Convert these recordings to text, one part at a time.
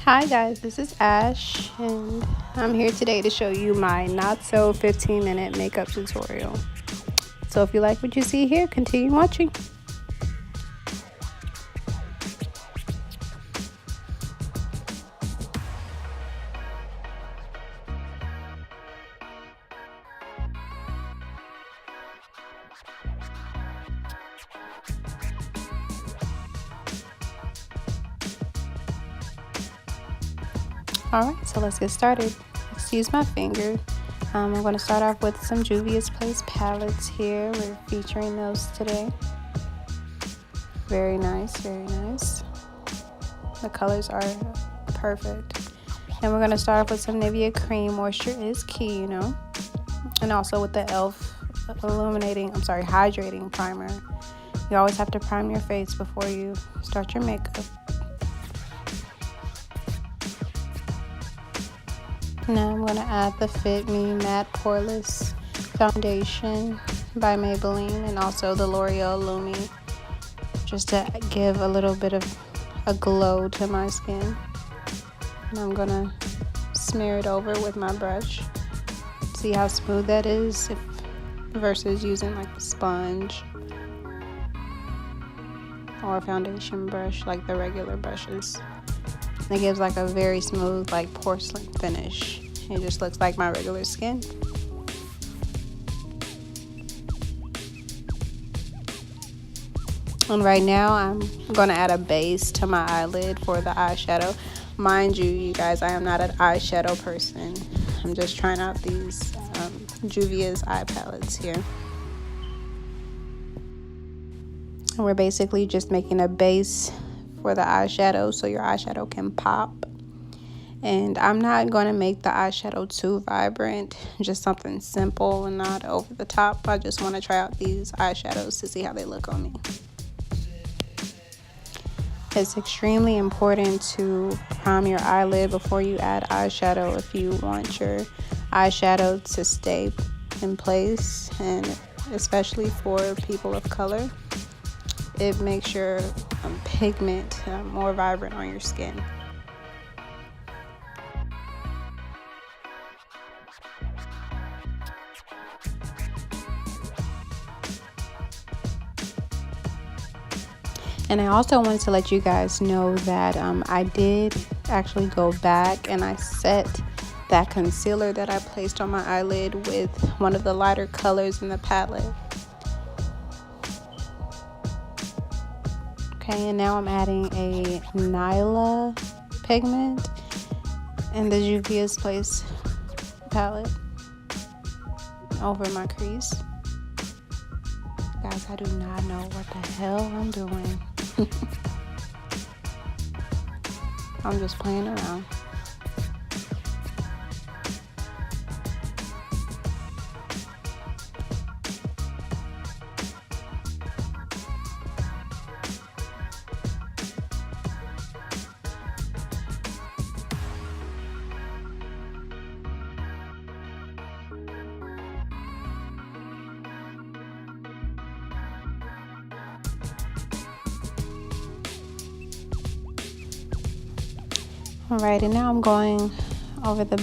Hi guys, this is Ash and I'm here today to show you my not so 15-minute makeup tutorial. So if you like what you see here, continue watching. Alright, so let's get started. Excuse my finger. I'm going to start off with some Juvia's Place palettes here. We're featuring those today. Very nice, very nice. The colors are perfect. And we're going to start off with some Nivea Creme. Moisture is key, you know. And also with the e.l.f. hydrating primer. You always have to prime your face before you start your makeup. Now I'm going to add the Fit Me Matte Poreless Foundation by Maybelline and also the L'Oreal Lumi, just to give a little bit of a glow to my skin. And I'm going to smear it over with my brush. See how smooth that is versus using like a sponge or a foundation brush like the regular brushes. It gives like a very smooth, like porcelain finish. It just looks like my regular skin. And right now I'm going to add a base to my eyelid for the eyeshadow. Mind you guys, I am not an eyeshadow person. I'm just trying out these Juvia's eye palettes here. And we're basically just making a base for the eyeshadow so your eyeshadow can pop. And I'm not going to make the eyeshadow too vibrant, just something simple and not over the top. I just want to try out these eyeshadows to see how they look on me. It's extremely important to prime your eyelid before you add eyeshadow if you want your eyeshadow to stay in place, and especially for people of color. It makes your pigment more vibrant on your skin. And I also wanted to let you guys know that I did actually go back and I set that concealer that I placed on my eyelid with one of the lighter colors in the palette. Okay, and now I'm adding a Nyla pigment in the Juvia's Place palette over my crease. Guys, I do not know what the hell I'm doing. I'm just playing around. Alright, and now I'm going over the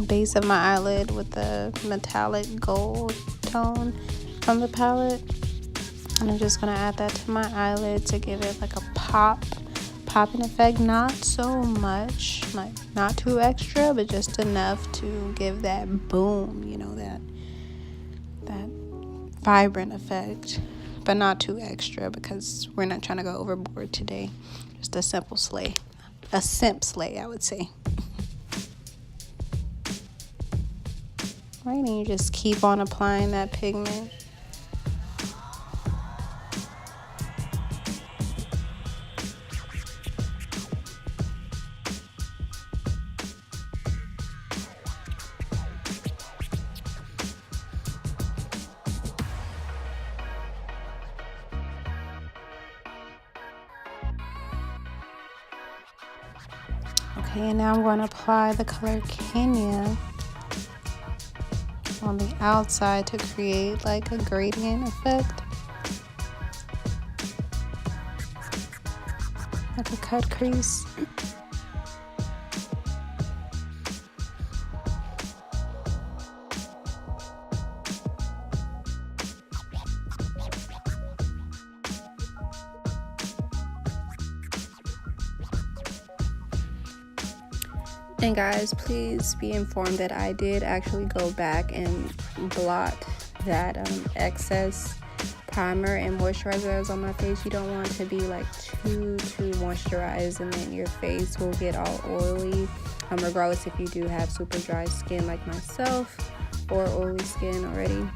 base of my eyelid with the metallic gold tone from the palette. And I'm just going to add that to my eyelid to give it like a popping effect. Not so much, like not too extra, but just enough to give that boom, you know, that vibrant effect. But not too extra because we're not trying to go overboard today. Just a simple slay. A simp slay, I would say. Right, and you just keep on applying that pigment. Okay, and now I'm going to apply the color Kenya on the outside to create like a gradient effect. Like a cut crease. And guys, please be informed that I did actually go back and blot that excess primer and moisturizer that was on my face. You don't want to be like too moisturized, and then your face will get all oily, regardless if you do have super dry skin like myself or oily skin already.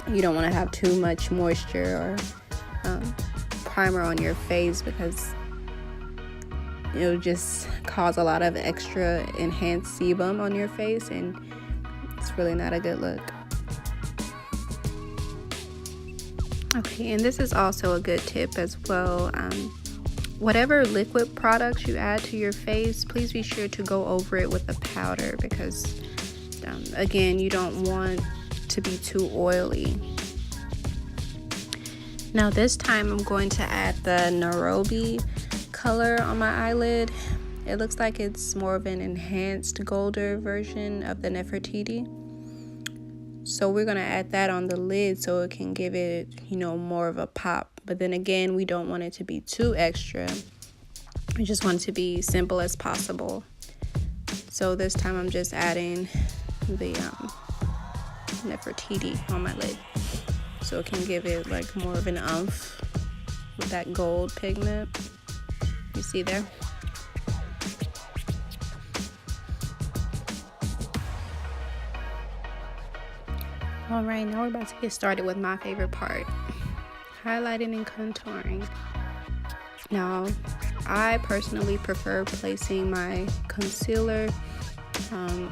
You don't want to have too much moisture or primer on your face, because it'll just cause a lot of extra enhanced sebum on your face, and it's really not a good look. Okay, and this is also a good tip as well. Whatever liquid products you add to your face, please be sure to go over it with a powder, because again, you don't want to be too oily. Now this time I'm going to add the Nairobi color on my eyelid. It looks like it's more of an enhanced golder version of the Nefertiti. So we're going to add that on the lid so it can give it, more of a pop. But then again, we don't want it to be too extra. We just want it to be simple as possible. So this time I'm just adding the Nefertiti on my lid, so it can give it like more of an oomph with that gold pigment. You see there? Alright, now we're about to get started with my favorite part, highlighting and contouring. Now, I personally prefer placing my concealer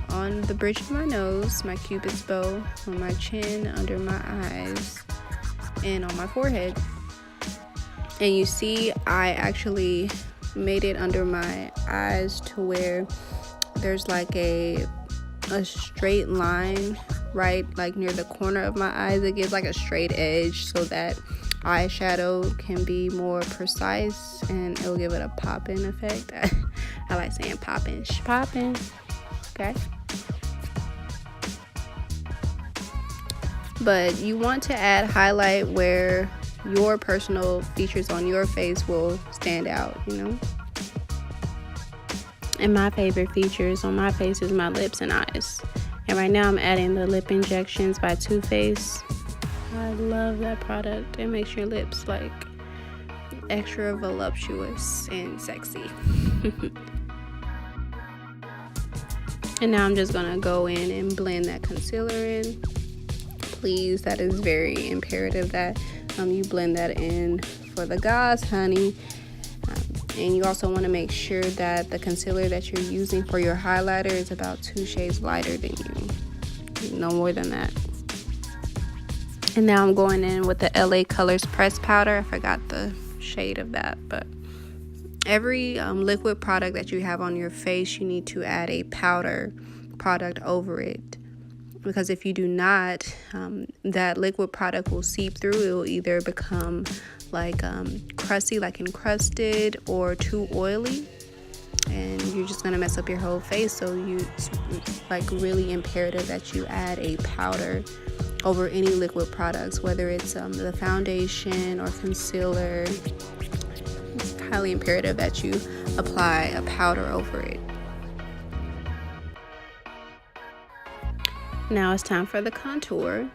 on the bridge of my nose, my cupid's bow, on my chin, under my eyes, and on my forehead. And you see, I actually made it under my eyes to where there's like a straight line right like near the corner of my eyes. It gives like a straight edge so that eyeshadow can be more precise, and it'll give it a pop-in effect. I like saying poppin', okay? But you want to add highlight where your personal features on your face will stand out, And my favorite features on my face is my lips and eyes. And right now I'm adding the Lip Injections by Too Faced. I love that product. It makes your lips like extra voluptuous and sexy. And now I'm just gonna go in and blend that concealer in. Please, that is very imperative that you blend that in for the guys, honey. And you also want to make sure that the concealer that you're using for your highlighter is about 2 shades lighter than you. No more than that. And now I'm going in with the LA Colors Press Powder. I forgot the shade of that, but every liquid product that you have on your face, you need to add a powder product over it. Because if you do not, that liquid product will seep through. It will either become like crusty, like encrusted, or too oily, and you're just gonna mess up your whole face. So it's like really imperative that you add a powder over any liquid products, whether it's the foundation or concealer. It's highly imperative that you apply a powder over it. Now it's time for the contour.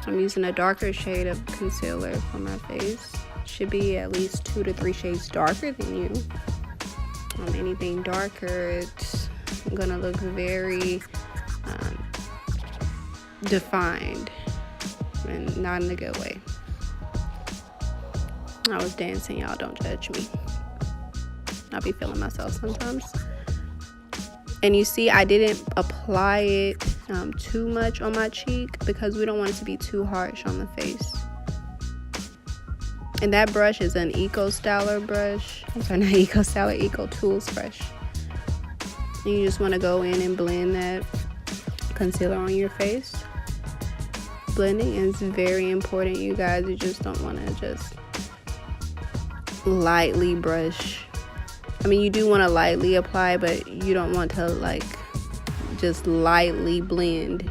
I'm using a darker shade of concealer for my face. Should be at least 2 to 3 shades darker than you. Anything darker, it's gonna look very defined, and not in a good way. I was dancing, y'all, don't judge me. I'll be feeling myself sometimes. And you see, I didn't apply it too much on my cheek because we don't want it to be too harsh on the face. And that brush is an Eco Styler brush. I'm sorry, not Eco Styler, Eco Tools brush. And you just want to go in and blend that concealer on your face. Blending is very important, you guys. You just don't want to just lightly brush. I mean, you do want to lightly apply, but you don't want to like just lightly blend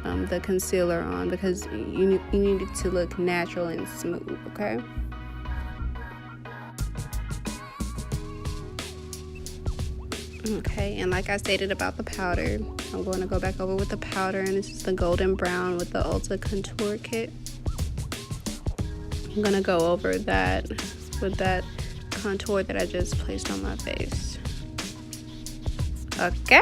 the concealer on, because you need it to look natural and smooth, okay? Okay, and like I stated about the powder, I'm going to go back over with the powder, and this is the golden brown with the Ulta contour kit. I'm going to go over that with that contour that I just placed on my face. Okay.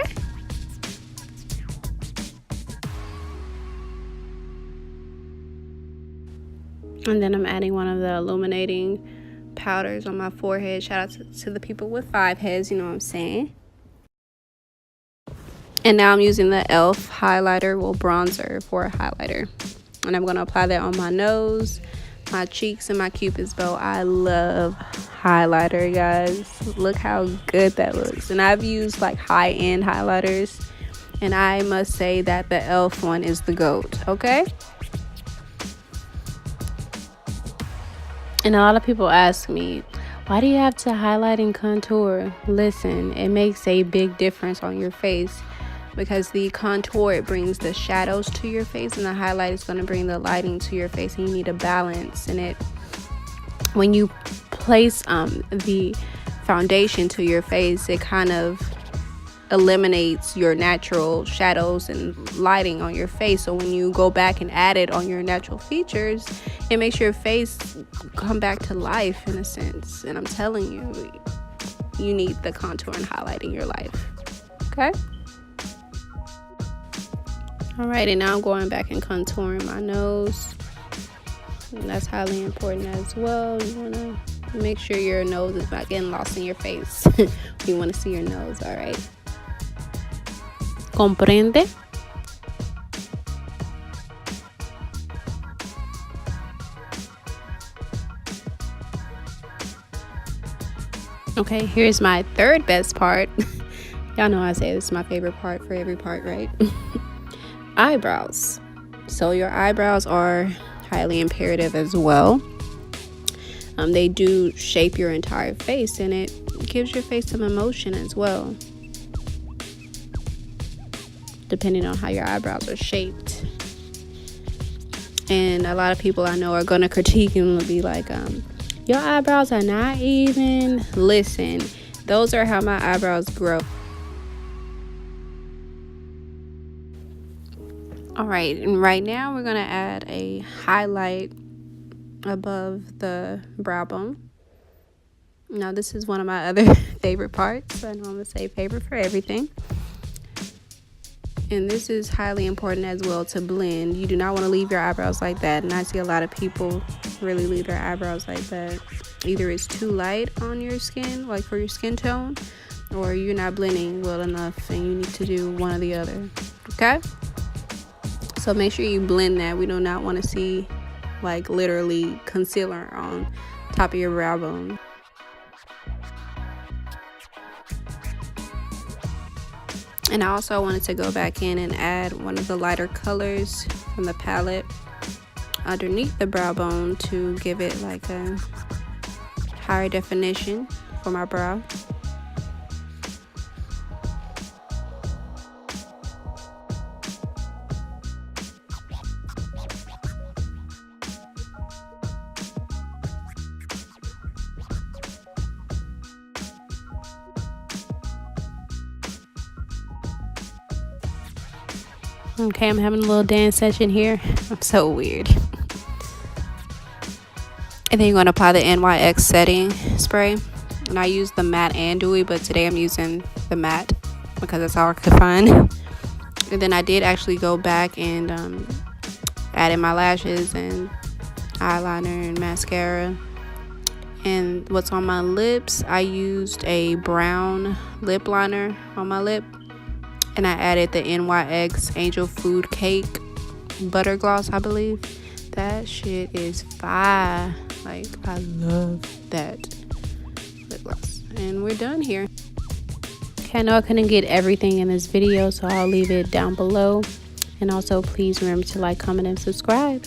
And then I'm adding one of the illuminating powders on my forehead. Shout out to the people with 5 heads, you know what I'm saying. And now I'm using the e.l.f. highlighter, well, bronzer for a highlighter. And I'm going to apply that on my nose, my cheeks, and my cupid's bow. I love highlighter, guys. Look how good that looks. And I've used like high-end highlighters, and I must say that the e.l.f. one is the GOAT, okay? And a lot of people ask me, why do you have to highlight and contour? Listen, it makes a big difference on your face, because the contour, it brings the shadows to your face, and the highlight is going to bring the lighting to your face, and you need a balance in it. When you place the foundation to your face, it kind of eliminates your natural shadows and lighting on your face. So when you go back and add it on your natural features, it makes your face come back to life in a sense. And I'm telling you, you need the contour and highlight in your life. Okay? Alright, and now I'm going back and contouring my nose. And that's highly important as well. You want to make sure your nose is not getting lost in your face. You want to see your nose, alright? Comprende? Okay, here's my third best part. Y'all know I say this is my favorite part for every part, right? Eyebrows. So your eyebrows are highly imperative as well. They do shape your entire face, and it gives your face some emotion as well, depending on how your eyebrows are shaped. And a lot of people I know are going to critique and be like, your eyebrows are not even. Listen, those are how my eyebrows grow. Alright, and right now we're going to add a highlight above the brow bone. Now this is one of my other favorite parts. I know I'm going to say favorite for everything. And this is highly important as well to blend. You do not want to leave your eyebrows like that. And I see a lot of people really leave their eyebrows like that. Either it's too light on your skin, like for your skin tone, or you're not blending well enough and you need to do one or the other. Okay? So make sure you blend that. We do not want to see like literally concealer on top of your brow bone. And I also wanted to go back in and add one of the lighter colors from the palette underneath the brow bone to give it like a higher definition for my brow. Okay, I'm having a little dance session here. I'm so weird. And then you're going to apply the NYX setting spray. And I use the matte and dewy, but today I'm using the matte because that's all I could find. And then I did actually go back and add in my lashes and eyeliner and mascara. And what's on my lips, I used a brown lip liner on my lip. And I added the NYX Angel Food Cake Butter Gloss, I believe. That shit is fire. Like, I love that lip gloss. And we're done here. Okay, I know I couldn't get everything in this video, so I'll leave it down below. And also, please remember to like, comment, and subscribe.